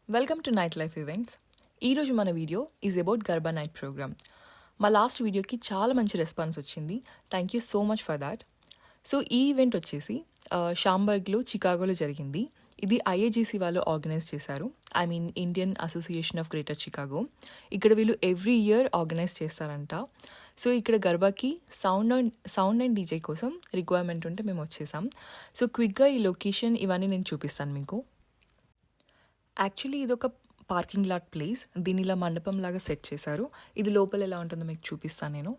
Welcome to night life events. ఈరోజు మన video is about garba night programme. మా last వీడియోకి చాలా మంచి రెస్పాన్స్ వచ్చింది. Thank you so much for that. So ఈ ఈవెంట్ వచ్చేసి షాంబర్గ్లో, చికాగోలో జరిగింది. ఇది ఐఏజీసీ వాళ్ళు ఆర్గనైజ్ చేశారు. Indian Association of Greater Chicago. ఇక్కడ వీళ్ళు ఎవ్రీ ఇయర్ ఆర్గనైజ్ చేస్తారంట. సో ఇక్కడ గర్బాకి సౌండ్ అండ్ డీజే కోసం రిక్వైర్మెంట్ ఉంటే మేము వచ్చేసాం. సో క్విక్గా ఈ లొకేషన్ ఇవన్నీ నేను చూపిస్తాను మీకు. యాక్చువల్లీ ఇది ఒక పార్కింగ్ లాట్ ప్లేస్. దీని ఇలా మండపం లాగా సెట్ చేశారు. ఇది లోపల ఎలా ఉంటుందో మీకు చూపిస్తాను నేను.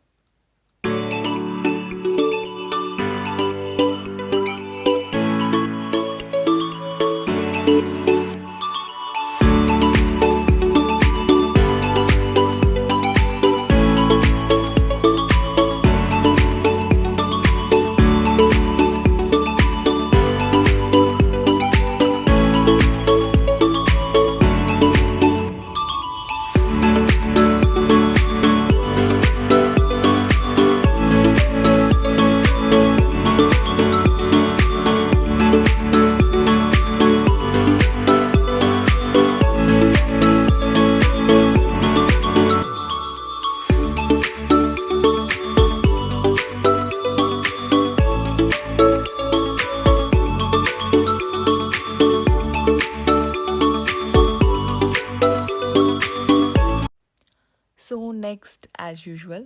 సో నెక్స్ట్ యాజ్ యూజువల్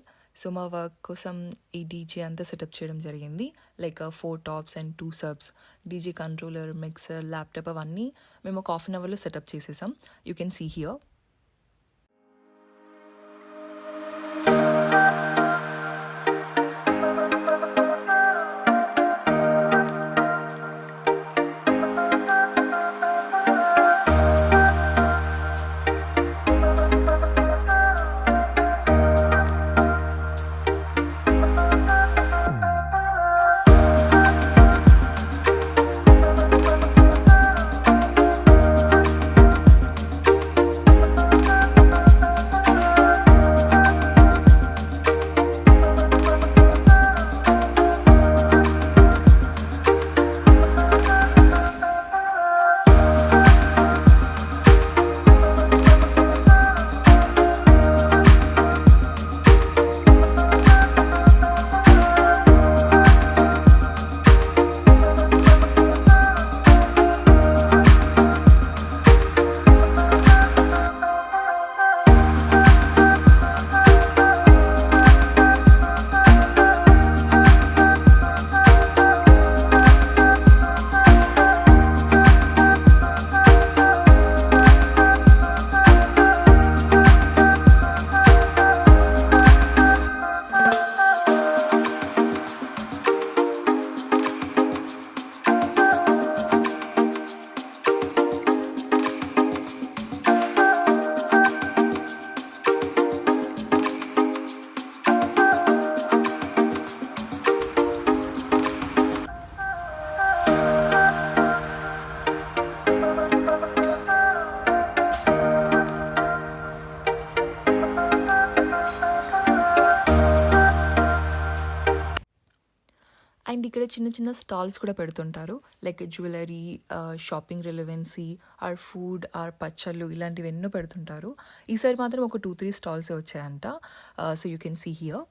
మా వర్క్ కోసం ఈ డీజే అంతా సెటప్ చేయడం జరిగింది. Like 4 tops and 2 subs, DJ controller, mixer, laptop అవన్నీ మేము ఒక 1/2 అవర్లో సెటప్ చేసేసాం. You can see here. And ఇక్కడ చిన్న చిన్న స్టాల్స్ కూడా పెడుతుంటారు. Like jewellery, shopping relevancy, or food, or పచ్చళ్ళు, ఇలాంటివి ఎన్నో పెడుతుంటారు. ఈసారి మాత్రం ఒక 2-3 స్టాల్సే వచ్చాయంట. So you can see here.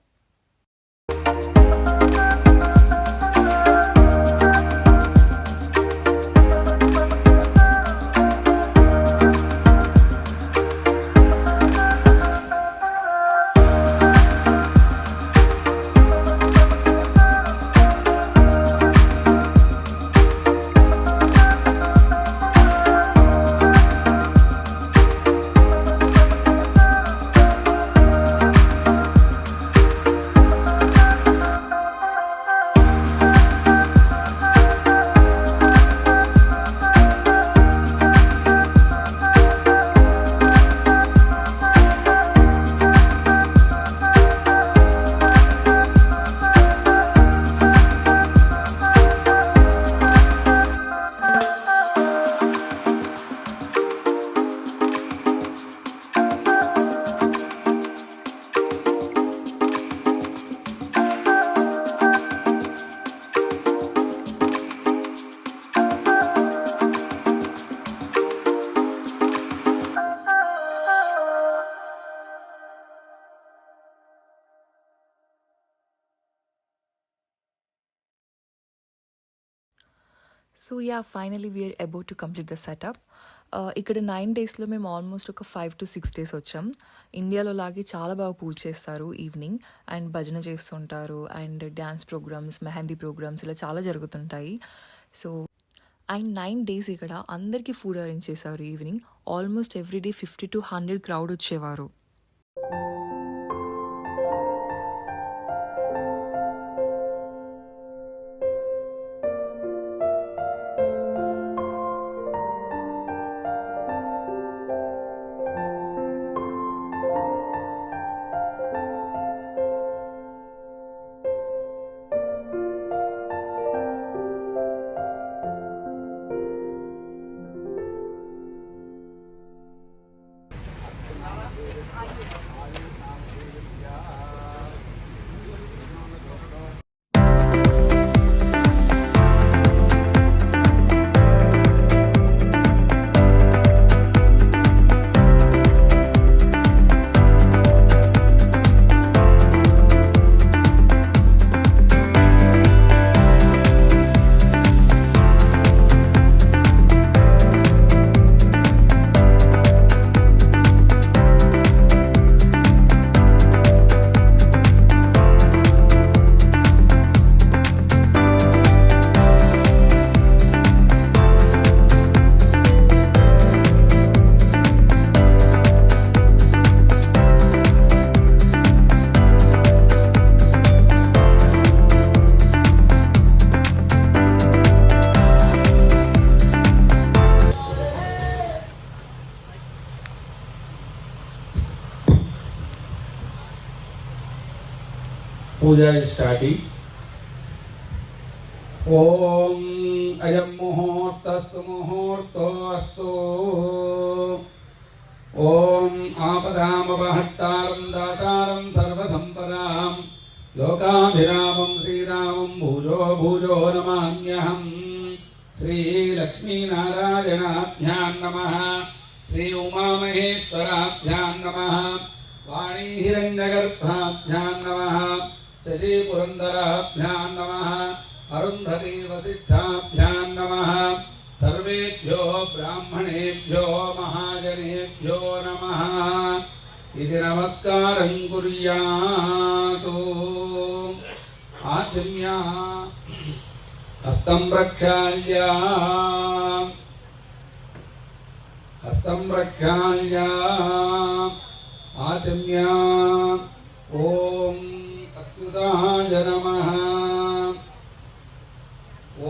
So yeah finally we're about to complete the setup. ఇక్కడ 9 డేస్లో మేము ఆల్మోస్ట్ ఒక 5 to 6 days వచ్చాం. ఇండియాలో లాగే చాలా బాగా పూజ చేస్తారు ఈవినింగ్, అండ్ భజన చేస్తుంటారు, and dance programmes, mehndi programmes ఇలా చాలా జరుగుతుంటాయి. సో అండ్ 9 days ఇక్కడ అందరికీ ఫుడ్ అరేంజ్ చేశారు evening. Almost every day 50 to 100 crowd వచ్చేవారు. Puja is starting. ओम अयं मुहूर्तस्तु मुहूर्तोऽस्तु. ओम आपदामपहर्तारं दातारं सर्वसम्पदां लोकाभिरामं श्रीरामं भूजो भूजो नमाम्यहं. श्री लक्ष्मीनारायणाभ्यां नमः. श्री उमामहेश्वराभ्यां नमः. वाणी हिरण्यगर्भाभ्यां नमः. शशि पुरंदराभ्यां नमः. अरुन्धती वसिष्ठाभ्यां नमः. सर्वेभ्यो ब्राह्मणेभ्यो महाजनेभ्यो नमः. इति नमस्कारं कुर्यातु. आचम्य हस्तं प्रक्षाल्य आचम्य ओम अच्युताय नमः.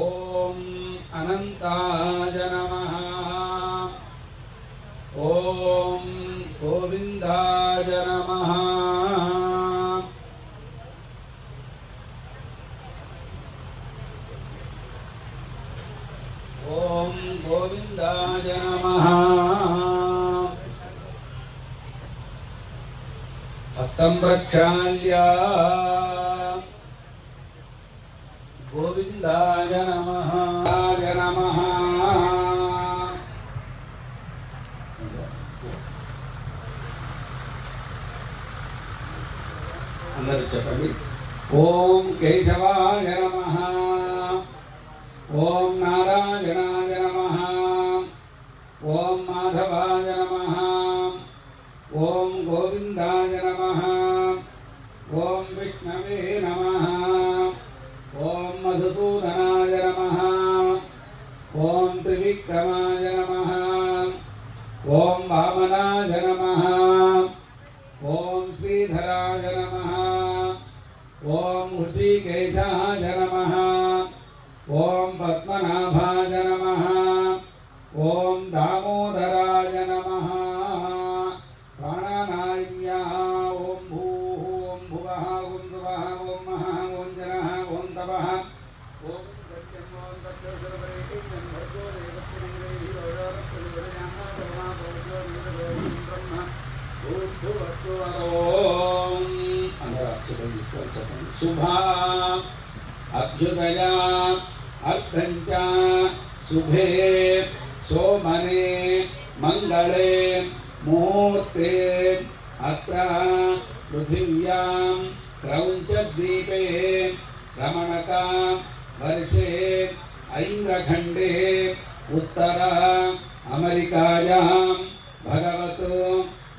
ओम अनंताय नमः. ओम गोविंदाय नमः. ओम गोविंदाय नमः. हस्तं प्रक्षाल्य गोविंदाय नमः. नमः. अंदर चपंडी. ओम केशवाय नमः. ओम नारायणाय नमः. ओम माधवाय नमः. ओम गोविंदाय नमः. ओम विष्णवे नमः. ओम मधुसूदनाय नमः. ओम त्रिविक्रमाय नमः. ओम वामनाय नमः. ओम श्रीधराय नमः. ओम ऋषिकेशाय नमः. ओम पद्मनाभाय नमः. ओम दामोदराय नमः. प्राणानार्या ओम भूः ओम भुवः ओम दुवः ओम महः ओम जनः ओम तपः ओम सत्यं ओम तत्सर्वरेकं भर्गो देवस्य देवैः वरदत्तनिवरयामः ब्रह्मा भवतो ब्रह्म भूर्भुवस्सुवरों. अंदर अक्षतं తీసుకొని చెప్పండి. शुभा अभ्युदया अभ्यञ्च शुभे सोमने मंगले मुहूर्ते अत्र पृथिव्यां क्रौञ्चद्वीपे रमणका वर्षे ऐन्द्रखण्डे उत्तर अमेरिकायां भगवत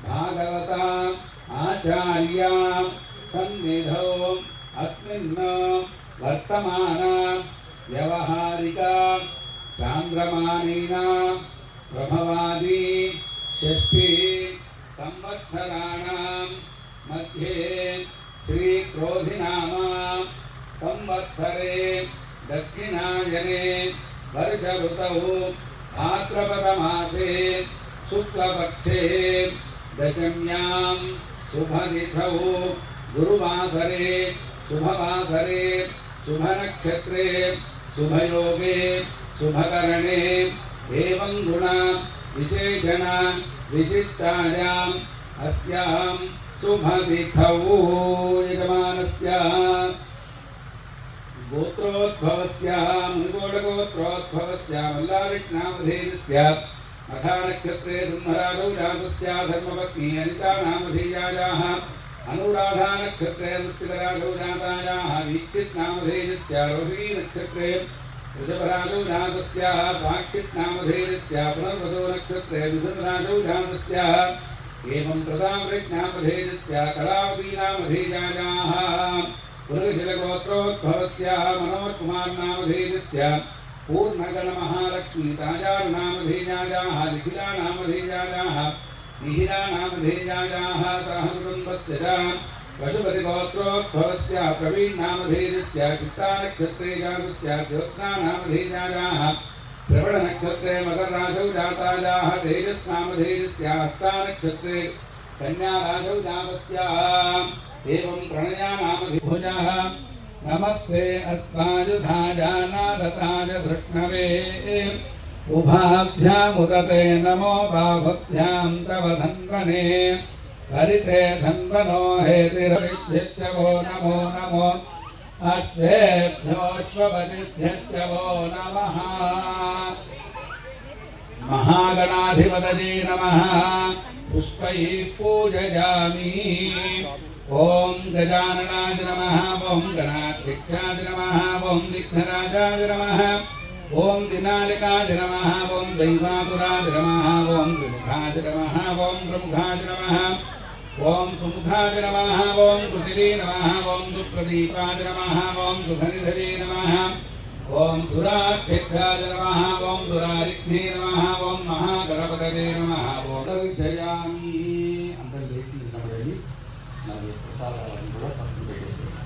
भागवता आचार्या सन्निधौ अस्मिन् वर्तमान व्यवहारिका चान्द्रमानेन प्रभवादि षष्ठी संवत्सराणां मध्ये श्री क्रोधिनाम संवत्सरे दक्षिणायने वर्ष ऋतौ भाद्रपदमासे शुक्लपक्षे दशम्यां शुभतिथौ गुरुवासरे शुभवासरे शुभनक्षत्रे शुभयोगे शुभकरणे एवं गुण विशेषण विशिष्टायाम् अस्यां शुभतिथौ यजमानस्य गोत्रोद्भवस्य मुनिगोडगोत्रोद्भवस्य मल्लारिणामधेयस्य मखानक्षत्रे सिंहराजौ जातस्य धर्मपत्नी अनिता नामधेयायाः अनुराधानक्षत्रे वृश्चिकराजौ जातायाः वीक्षित् नामधेयस्य रोहिणी नक्षत्रे वृषभराजौ जातस्य साक्षित् नामधेयस्य पुनर्वसो नक्षत्रे मिथुनराजौ जातस्य एवं प्रतापृज्ञामधेयस्य कलावती नामधेयायाः पुरुषलगोत्रोद्भवस्य मनोजकुमार नामधेयस्य पूर्णगणमहालक्ष्मी ताजार नामधेयायाः निखिला नामधेयायाः मिहिरा नामधेयायाः सहकुटुम्बस्य च पशुपतिगोत्रोद्भवस्य प्रवीण नामधेयस्य चित्तानक्षत्रे जातस्य ज्योत्स्ना नामधेयायाः श्रवणनक्षत्रे मकरराजौ जातायाः तेजस्नामधेयस्य हस्तानक्षत्रे कन्याराजौ जातस्य एवं प्रणया नामधेयः नमस्ते अस्माजुधाजानादताज धृष्णवे उभाभ्यामुदते नमो बाहुभ्यां तव धन्वने हरिते धन्वनो हेतिरविभ्यश्च वो नमो नमो अश्वेभ्योऽश्वपतिभ्यश्च वो नमः महागणाधिपतये नमः पुष्पैः पूजयामि ओम गजाननाय नमः ओम गणाध्यक्षाय नमः ओम विघ्नराजाय नमः ओम दिनालिकाय नमः ओम दैवातुराय नमः ओम त्रिमुखाय नमः ओम ब्रह्माय नमः ओम सुमुखाय नमः ओम कृतिवे नमः ओम दुप्रदीपाय नमः ओम सुधनिधरे नमः ओम सुराक्षाय नमः ओम दुरारिघ्ने नमः ओम महागणपतये नमः ओम दर्शयामि अंदर लेखी नमः नावे प्रसादाలను కూడా పక్కన పెట్టేసారు